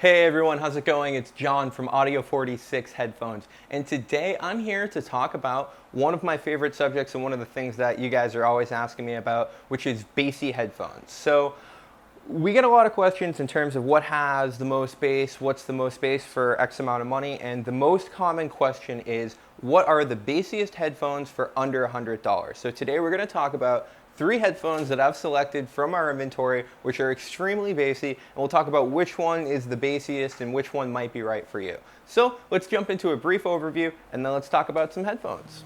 Hey everyone, how's it going? It's John from Audio 46 Headphones, and today I'm here to talk about one of my favorite subjects and one of the things that you guys are always asking me about, which is bassy headphones. So we get a lot of questions in terms of what has the most bass, what's the most bass for X amount of money, and the most common question is, what are the bassiest headphones for under $100? So today we're going to talk about 3 headphones that I've selected from our inventory, which are extremely bassy, and we'll talk about which one is the bassiest and which one might be right for you. So let's jump into a brief overview, and then let's talk about some headphones.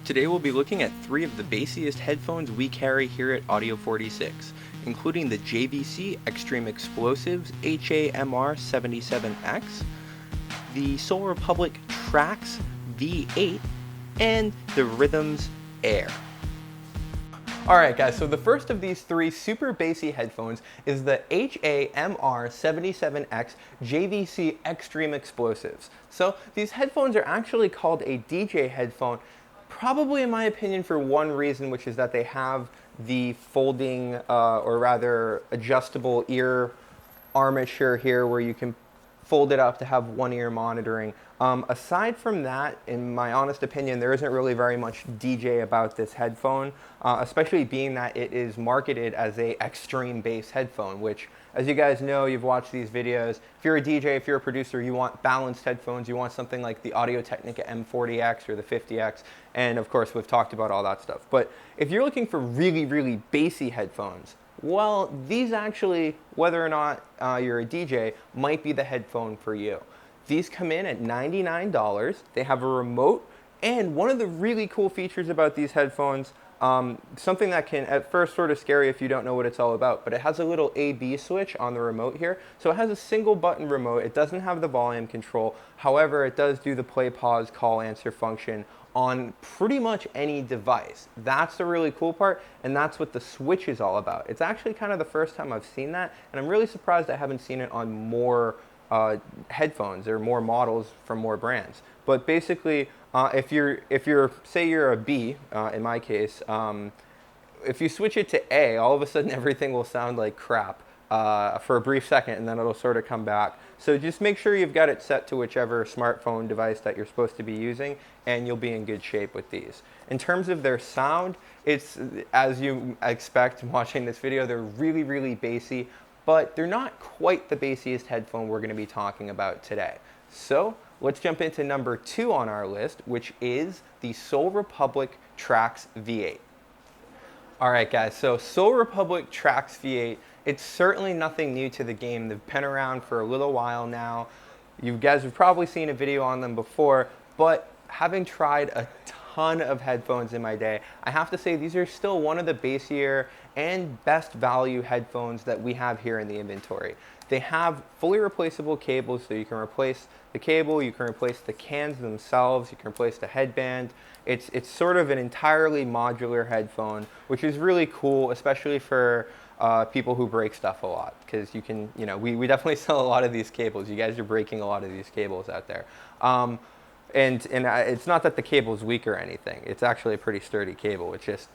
Today we'll be looking at 3 of the bassiest headphones we carry here at Audio 46, including the JVC Extreme Explosives HAMR77X, the Soul Republic Trax V8, and the Rhythms Air. Alright guys, so the first of these 3 super bassy headphones is the HAMR77X JVC Extreme Explosives. So these headphones are actually called a DJ headphone, probably in my opinion for one reason, which is that they have the folding or rather adjustable ear armature here where you can fold it up to have one ear monitoring. Aside from that, in my honest opinion, there isn't really very much DJ about this headphone, especially being that it is marketed as a extreme bass headphone, which, as you guys know, you've watched these videos. If you're a DJ, if you're a producer, you want balanced headphones. You want something like the Audio-Technica M40X or the 50X, and of course, we've talked about all that stuff. But if you're looking for really, really bassy headphones, well, these actually, whether or not you're a DJ, might be the headphone for you. These come in at $99. They have a remote, and one of the really cool features about these headphones, something that can at first sort of scary if you don't know what it's all about, but it has a little A/B switch on the remote here. So it has a single button remote. It doesn't have the volume control. However, it does do the play, pause, call, answer function on pretty much any device. That's the really cool part, and that's what the switch is all about. It's actually kind of the first time I've seen that, and I'm really surprised I haven't seen it on more headphones or more models from more brands. But basically, if you're say you're a B, in my case, if you switch it to A, all of a sudden everything will sound like crap for a brief second, and then it'll sort of come back. So just make sure you've got it set to whichever smartphone device that you're supposed to be using, and you'll be in good shape with these. In terms of their sound, it's, as you expect watching this video, they're really, really bassy, but they're not quite the bassiest headphone we're going to be talking about today. So let's jump into number 2 on our list, which is the Soul Republic Trax V8. Alright guys, so Soul Republic Trax V8, it's certainly nothing new to the game. They've been around for a little while now. You guys have probably seen a video on them before, but having tried a ton of headphones in my day, I have to say these are still one of the bassier and best value headphones that we have here in the inventory. They have fully replaceable cables, so you can replace the cable, you can replace the cans themselves, you can replace the headband. It's sort of an entirely modular headphone, which is really cool, especially for people who break stuff a lot, because you can, we definitely sell a lot of these cables. You guys are breaking a lot of these cables out there. And it's not that the cable is weak or anything. It's actually a pretty sturdy cable. It's just,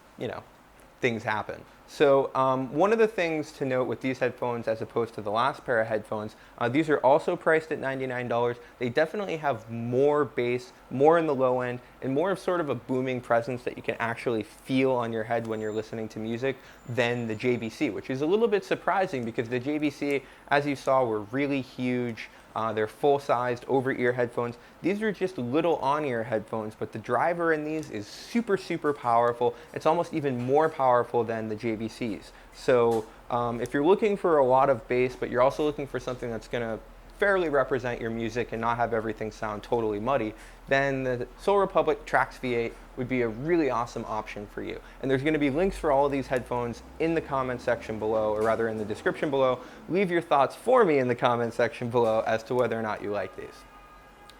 things happen. So one of the things to note with these headphones as opposed to the last pair of headphones, these are also priced at $99. They definitely have more bass, more in the low end, and more of sort of a booming presence that you can actually feel on your head when you're listening to music than the JVC, which is a little bit surprising because the JVC, as you saw, were really huge. They're full-sized over-ear headphones. These are just little on-ear headphones, but the driver in these is super, super powerful. It's almost even more powerful than the JVCs. So if you're looking for a lot of bass, but you're also looking for something that's going to fairly represent your music and not have everything sound totally muddy, then the Soul Republic Trax V8 would be a really awesome option for you. And there's going to be links for all of these headphones in the comment section below, or rather in the description below. Leave your thoughts for me in the comment section below as to whether or not you like these.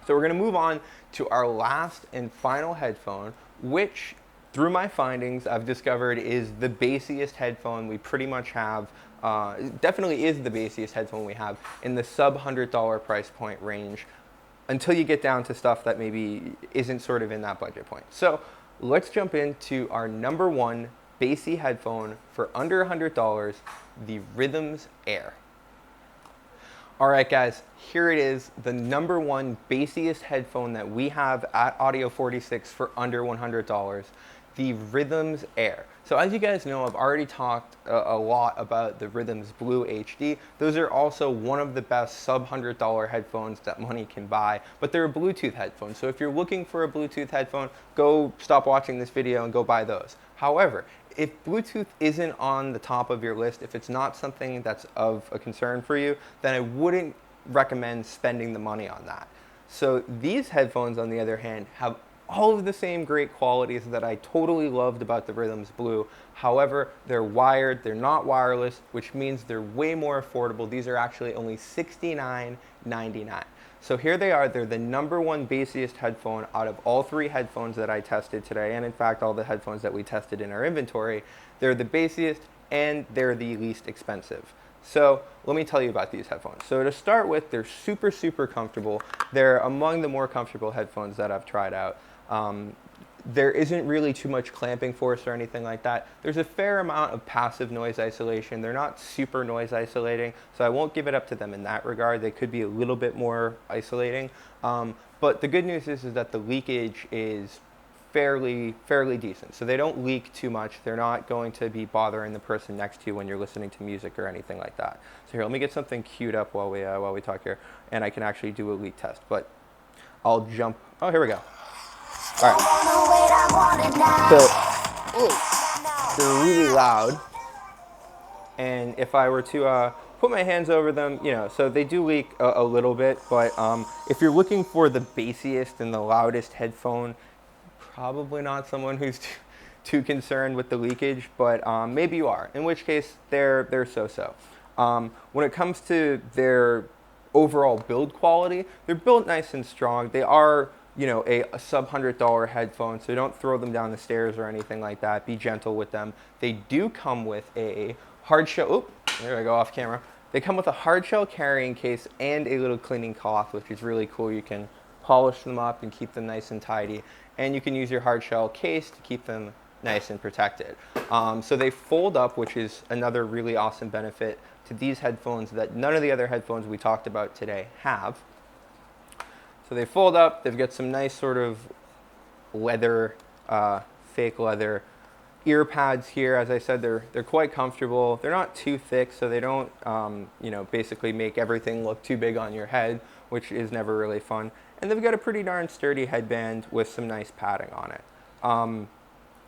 So we're going to move on to our last and final headphone, which through my findings I've discovered is the bassiest headphone we pretty much have. Definitely is the bassiest headphone we have in the sub $100 price point range, until you get down to stuff that maybe isn't sort of in that budget point. So let's jump into our number 1 bassy headphone for under $100, the Rhythms Air. All right, guys, here it is, the number one bassiest headphone that we have at Audio 46 for under $100, the Rhythms Air. So as you guys know, I've already talked a lot about the Rhythms Blue HD. Those are also one of the best sub $100 headphones that money can buy, but they're a Bluetooth headphone. So if you're looking for a Bluetooth headphone, go stop watching this video and go buy those. However, if Bluetooth isn't on the top of your list, if it's not something that's of a concern for you, then I wouldn't recommend spending the money on that. So these headphones, on the other hand, have all of the same great qualities that I totally loved about the Rhythms Blue. However, they're wired, they're not wireless, which means they're way more affordable. These are actually only $69.99. So here they are, they're the number one bassiest headphone out of all three headphones that I tested today, and in fact all the headphones that we tested in our inventory. They're the bassiest and they're the least expensive. So let me tell you about these headphones. So to start with, they're super, super comfortable. They're among the more comfortable headphones that I've tried out. There isn't really too much clamping force or anything like that. There's a fair amount of passive noise isolation. They're not super noise isolating, so I won't give it up to them in that regard. They could be a little bit more isolating. But the good news is that the leakage is fairly decent. So they don't leak too much. They're not going to be bothering the person next to you when you're listening to music or anything like that. So here, let me get something queued up while we talk here, and I can actually do a leak test. But I'll jump. Oh, here we go. All right. So they're really loud, and if I were to put my hands over them, so they do leak a little bit. But if you're looking for the bassiest and the loudest headphone, probably not someone who's too concerned with the leakage. But maybe you are, in which case they're so-so. When it comes to their overall build quality, they're built nice and strong. They are a sub $100 headphone, so don't throw them down the stairs or anything like that. Be gentle with them. They do come with a hard shell. Oop, there I go, off camera. They come with a hard shell carrying case and a little cleaning cloth, which is really cool. You can polish them up and keep them nice and tidy, and you can use your hard shell case to keep them nice and protected. So they fold up, which is another really awesome benefit to these headphones that none of the other headphones we talked about today have. So they fold up, they've got some nice sort of leather, fake leather ear pads here. As I said, they're quite comfortable. They're not too thick, so they don't, basically make everything look too big on your head, which is never really fun. And they've got a pretty darn sturdy headband with some nice padding on it.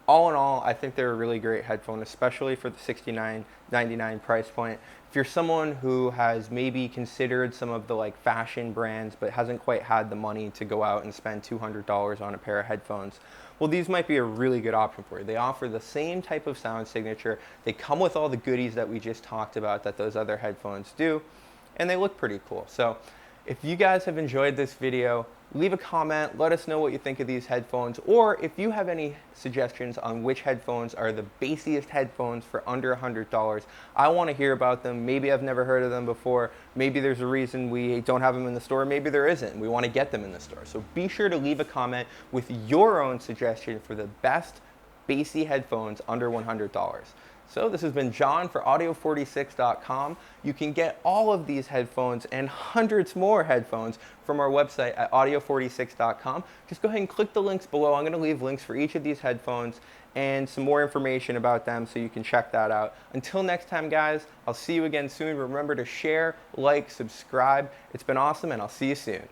All in all, I think they're a really great headphone, especially for the $69.99 price point. If you're someone who has maybe considered some of the fashion brands but hasn't quite had the money to go out and spend $200 on a pair of headphones, well, these might be a really good option for you. They offer the same type of sound signature. They come with all the goodies that we just talked about that those other headphones do, and they look pretty cool. So if you guys have enjoyed this video, leave a comment, let us know what you think of these headphones, or if you have any suggestions on which headphones are the bassiest headphones for under $100. I want to hear about them. Maybe I've never heard of them before. Maybe there's a reason we don't have them in the store. Maybe there isn't. We want to get them in the store. So be sure to leave a comment with your own suggestion for the best bassy headphones under $100. So this has been John for audio46.com. You can get all of these headphones and hundreds more headphones from our website at audio46.com. Just go ahead and click the links below. I'm going to leave links for each of these headphones and some more information about them so you can check that out. Until next time, guys, I'll see you again soon. Remember to share, like, subscribe. It's been awesome, and I'll see you soon.